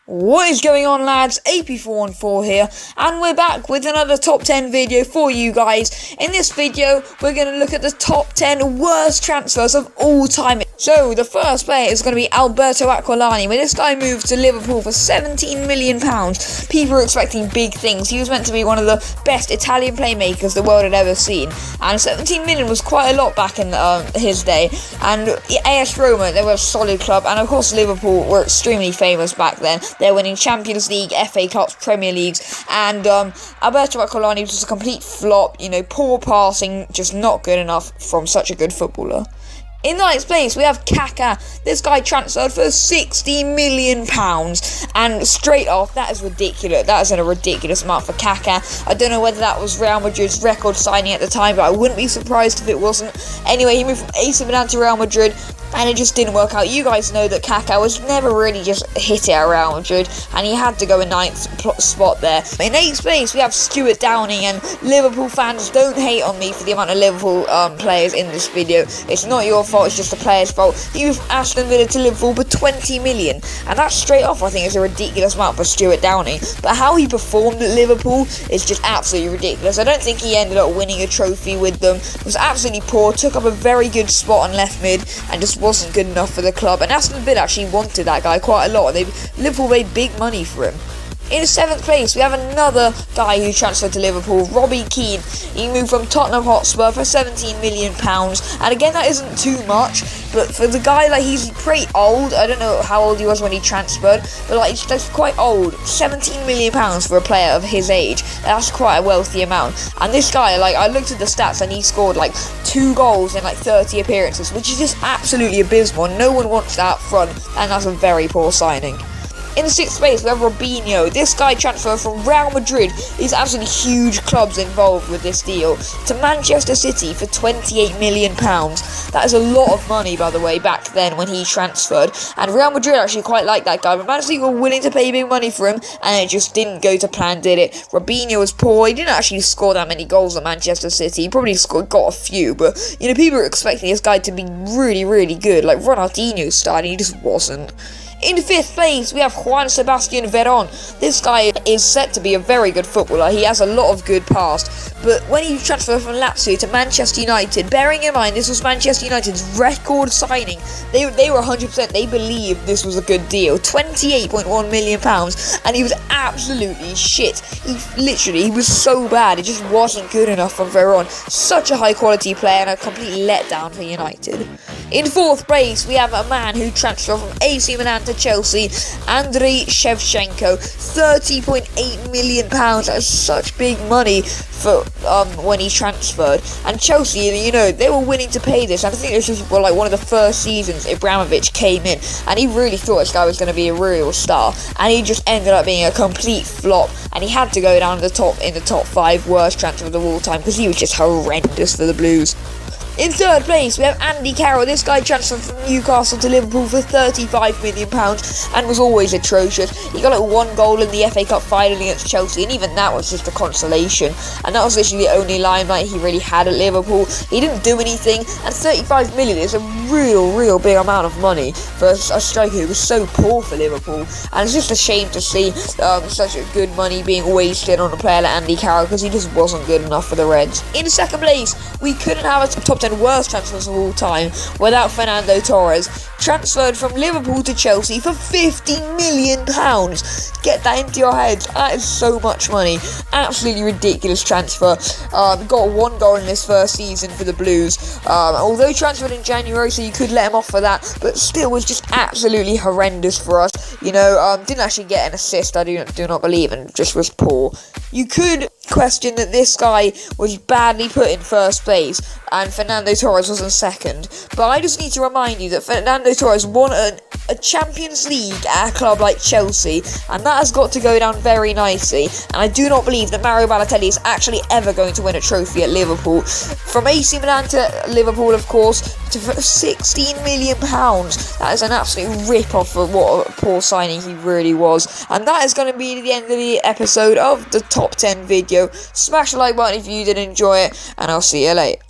What is going on, lads? AP414 here, and we're back with another top 10 video for you guys. In this video, we're going to look at the top 10 worst transfers of all time. So, the first player is going to be Alberto Aquilani. When this guy moved to Liverpool for £17 million, people were expecting big things. He was meant to be one of the best Italian playmakers the world had ever seen, and 17 million was quite a lot back in his day. And AS Roma, they were a solid club, and of course Liverpool were extremely famous back then. They're winning Champions League, FA Cups, Premier Leagues, and Alberto Aquilani was just a complete flop, poor passing, just not good enough from such a good footballer. In ninth place, we have Kaká. This guy transferred for £60 million, and straight off, that is ridiculous. That is a ridiculous amount for Kaká. I don't know whether that was Real Madrid's record signing at the time, but I wouldn't be surprised if it wasn't. Anyway, he moved from AC Milan to Real Madrid, and it just didn't work out. You guys know that Kaká was never really just hit it at Real Madrid, and he had to go in ninth spot there. In eighth place, we have Stuart Downing, and Liverpool fans, don't hate on me for the amount of Liverpool players in this video. It's not your fault, it's just the player's fault. He moved from Aston Villa to Liverpool for 20 million, and that straight off I think is a ridiculous amount for Stuart Downing. But how he performed at Liverpool is just absolutely ridiculous. I don't think he ended up winning a trophy with them. Was absolutely poor, took up a very good spot on left mid, and just wasn't good enough for the club. And Aston Villa actually wanted that guy quite a lot. Liverpool paid big money for him. In seventh place, we have another guy who transferred to Liverpool, Robbie Keane. He moved from Tottenham Hotspur for £17 million, and again, that isn't too much, but for the guy, he's pretty old. I don't know how old he was when he transferred, but he's just quite old. £17 million for a player of his age, that's quite a wealthy amount. And this guy, I looked at the stats, and he scored 2 goals in 30 appearances, which is just absolutely abysmal. No one wants that up front, and that's a very poor signing. In sixth place, we have Robinho. This guy transferred from Real Madrid. There's absolutely huge clubs involved with this deal. To Manchester City for £28 million. That is a lot of money, by the way, back then when he transferred. And Real Madrid actually quite liked that guy, but Man City were willing to pay big money for him, and it just didn't go to plan, did it? Robinho was poor. He didn't actually score that many goals at Manchester City. He probably got a few, but people were expecting this guy to be really, really good, like Ronaldinho style, and he just wasn't. In fifth place, we have Juan Sebastian Veron. This guy is set to be a very good footballer. He has a lot of good past. But when he transferred from Lazio to Manchester United, bearing in mind this was Manchester United's record signing, they were 100%, they believed this was a good deal. £28.1 million, and he was absolutely shit. He was so bad, it just wasn't good enough for Veron. Such a high quality player and a complete letdown for United. In fourth place, we have a man who transferred from AC Milan to Chelsea, Andriy Shevchenko. £30.8 million. That's such big money for when he transferred. And Chelsea, they were willing to pay this. And I think this was one of the first seasons Abramovich came in, and he really thought this guy was going to be a real star, and he just ended up being a complete flop. And he had to go down in the top 5 worst transfers of all time because he was just horrendous for the Blues. In third place, we have Andy Carroll. This guy transferred from Newcastle to Liverpool for £35 million and was always atrocious. He got 1 goal in the FA Cup final against Chelsea, and even that was just a consolation. And that was literally the only limelight he really had at Liverpool. He didn't do anything, and £35 million is a real big amount of money for a striker who was so poor for Liverpool. And it's just a shame to see such a good money being wasted on a player like Andy Carroll because he just wasn't good enough for the Reds. In second place, we couldn't have a top 10 worst transfers of all time without Fernando Torres. Transferred from Liverpool to Chelsea for £50 million. Get that into your heads. That is so much money. Absolutely ridiculous transfer. Got 1 goal in his first season for the Blues. Although transferred in January, so you could let him off for that, but still was just absolutely horrendous for us. Didn't actually get an assist, I do not believe, and just was poor. You could question that this guy was badly put in first place and Fernando Torres was in second, but I just need to remind you that Fernando Torres won a Champions League at a club like Chelsea, and that has got to go down very nicely, and I do not believe that Mario Balotelli is actually ever going to win a trophy at Liverpool. From AC Milan to Liverpool, of course, to £16 million. That is an absolute rip-off of what a poor signing he really was. And that is going to be the end of the episode of the top 10 video. Smash the like button if you did enjoy it, and I'll see you later.